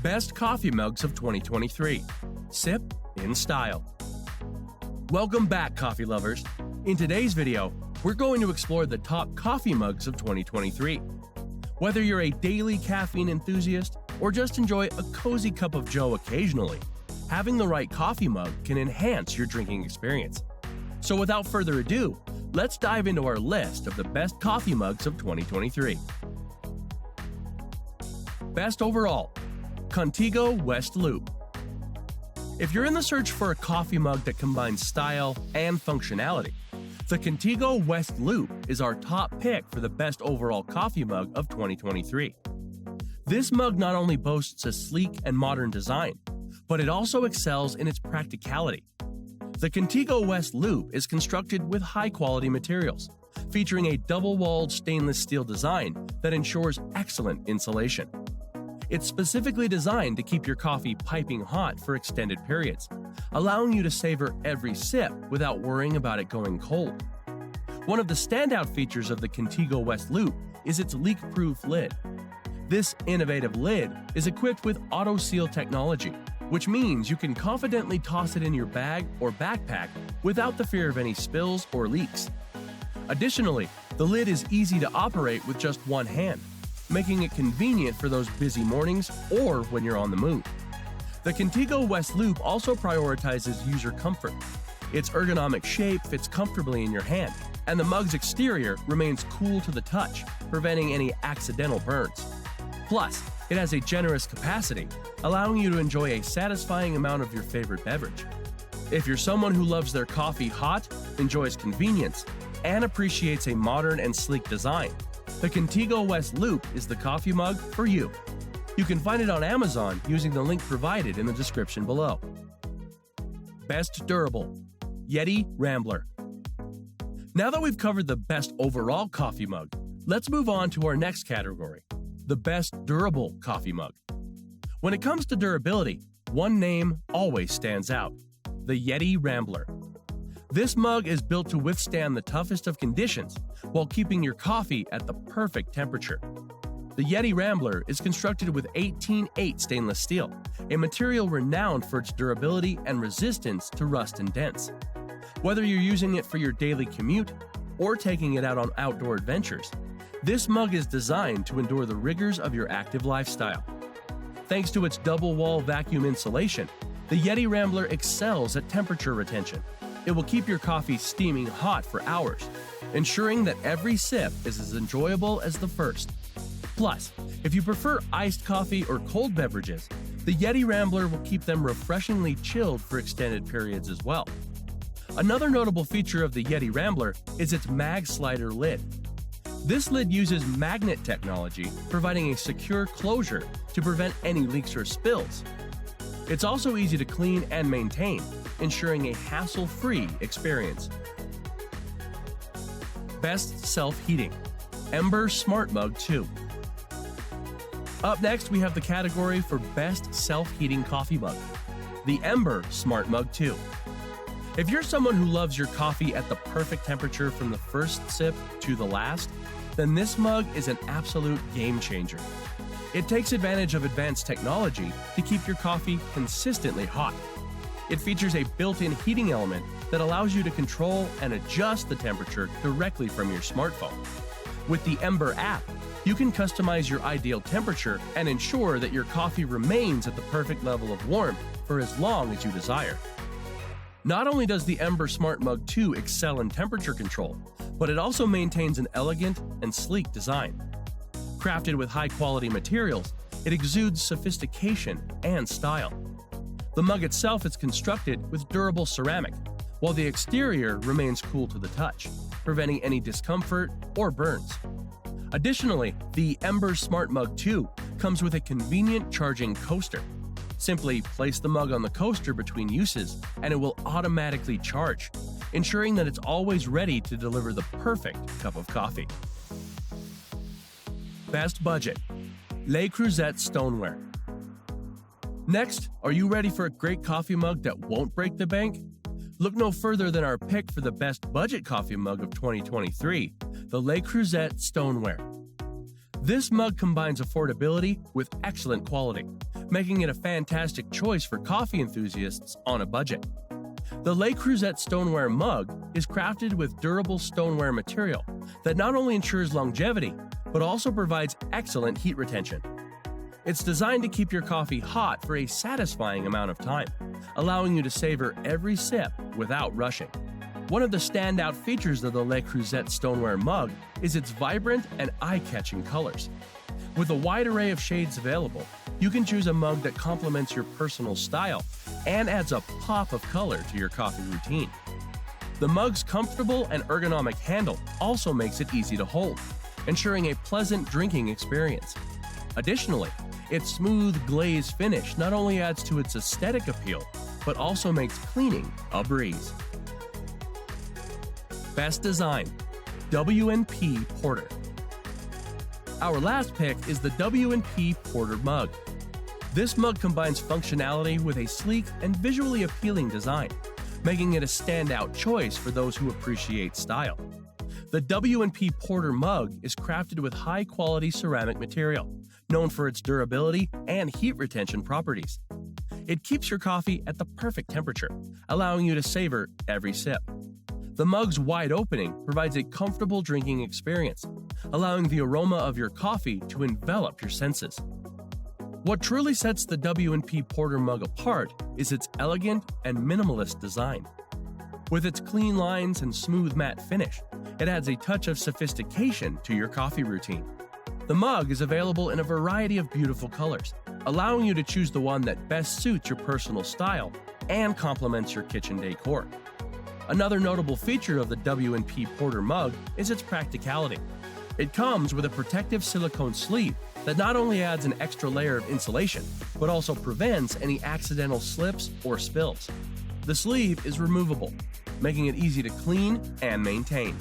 Best Coffee Mugs of 2023. Sip in style. Welcome back, coffee lovers. In today's video, we're going to explore the top coffee mugs of 2023. Whether you're a daily caffeine enthusiast or just enjoy a cozy cup of joe occasionally, having the right coffee mug can enhance your drinking experience. So without further ado, let's dive into our list of the best coffee mugs of 2023. Best overall, Contigo West Loop. If you're in the search for a coffee mug that combines style and functionality, the Contigo West Loop is our top pick for the best overall coffee mug of 2023. This mug not only boasts a sleek and modern design, but it also excels in its practicality. The Contigo West Loop is constructed with high-quality materials, featuring a double-walled stainless steel design that ensures excellent insulation. It's specifically designed to keep your coffee piping hot for extended periods, allowing you to savor every sip without worrying about it going cold. One of the standout features of the Contigo West Loop is its leak-proof lid. This innovative lid is equipped with auto-seal technology, which means you can confidently toss it in your bag or backpack without the fear of any spills or leaks. Additionally, the lid is easy to operate with just one hand, making it convenient for those busy mornings or when you're on the move. The Contigo West Loop also prioritizes user comfort. Its ergonomic shape fits comfortably in your hand, and the mug's exterior remains cool to the touch, preventing any accidental burns. Plus, it has a generous capacity, allowing you to enjoy a satisfying amount of your favorite beverage. If you're someone who loves their coffee hot, enjoys convenience, and appreciates a modern and sleek design, the Contigo West Loop is the coffee mug for you. You can find it on Amazon using the link provided in the description below. Best Durable, YETI Rambler. Now that we've covered the best overall coffee mug, let's move on to our next category, the best durable coffee mug. When it comes to durability, one name always stands out, the YETI Rambler. This mug is built to withstand the toughest of conditions while keeping your coffee at the perfect temperature. The YETI Rambler is constructed with 18-8 stainless steel, a material renowned for its durability and resistance to rust and dents. Whether you're using it for your daily commute or taking it out on outdoor adventures, this mug is designed to endure the rigors of your active lifestyle. Thanks to its double-wall vacuum insulation, the YETI Rambler excels at temperature retention. It will keep your coffee steaming hot for hours, ensuring that every sip is as enjoyable as the first. Plus, if you prefer iced coffee or cold beverages, the YETI Rambler will keep them refreshingly chilled for extended periods as well. Another notable feature of the YETI Rambler is its MagSlider Lid. This lid uses magnet technology, providing a secure closure to prevent any leaks or spills. It's also easy to clean and maintain, ensuring a hassle-free experience. Best Self-Heating, Ember Smart Mug 2. Up next, we have the category for Best Self-Heating Coffee Mug, the Ember Smart Mug 2. If you're someone who loves your coffee at the perfect temperature from the first sip to the last, then this mug is an absolute game changer. It takes advantage of advanced technology to keep your coffee consistently hot. It features a built-in heating element that allows you to control and adjust the temperature directly from your smartphone. With the Ember app, you can customize your ideal temperature and ensure that your coffee remains at the perfect level of warmth for as long as you desire. Not only does the Ember Smart Mug 2 excel in temperature control, but it also maintains an elegant and sleek design. Crafted with high-quality materials, it exudes sophistication and style. The mug itself is constructed with durable ceramic, while the exterior remains cool to the touch, preventing any discomfort or burns. Additionally, the Ember Smart Mug 2 comes with a convenient charging coaster. Simply place the mug on the coaster between uses, and it will automatically charge, ensuring that it's always ready to deliver the perfect cup of coffee. Best Budget, Creuset Stoneware. Next, are you ready for a great coffee mug that won't break the bank? Look no further than our pick for the best budget coffee mug of 2023, the Creuset Stoneware. This mug combines affordability with excellent quality, making it a fantastic choice for coffee enthusiasts on a budget. The Creuset Stoneware mug is crafted with durable stoneware material that not only ensures longevity, but also provides excellent heat retention. It's designed to keep your coffee hot for a satisfying amount of time, allowing you to savor every sip without rushing. One of the standout features of the Creuset Stoneware mug is its vibrant and eye-catching colors. With a wide array of shades available, you can choose a mug that complements your personal style and adds a pop of color to your coffee routine. The mug's comfortable and ergonomic handle also makes it easy to hold, ensuring a pleasant drinking experience. Additionally, its smooth glaze finish not only adds to its aesthetic appeal, but also makes cleaning a breeze. Best Design: W&P Porter. Our last pick is the W&P Porter mug. This mug combines functionality with a sleek and visually appealing design, making it a standout choice for those who appreciate style. The W&P Porter mug is crafted with high-quality ceramic material, known for its durability and heat retention properties. It keeps your coffee at the perfect temperature, allowing you to savor every sip. The mug's wide opening provides a comfortable drinking experience, allowing the aroma of your coffee to envelop your senses. What truly sets the W&P Porter mug apart is its elegant and minimalist design. With its clean lines and smooth matte finish, it adds a touch of sophistication to your coffee routine. The mug is available in a variety of beautiful colors, allowing you to choose the one that best suits your personal style and complements your kitchen decor. Another notable feature of the W&P Porter mug is its practicality. It comes with a protective silicone sleeve that not only adds an extra layer of insulation, but also prevents any accidental slips or spills. The sleeve is removable, making it easy to clean and maintain.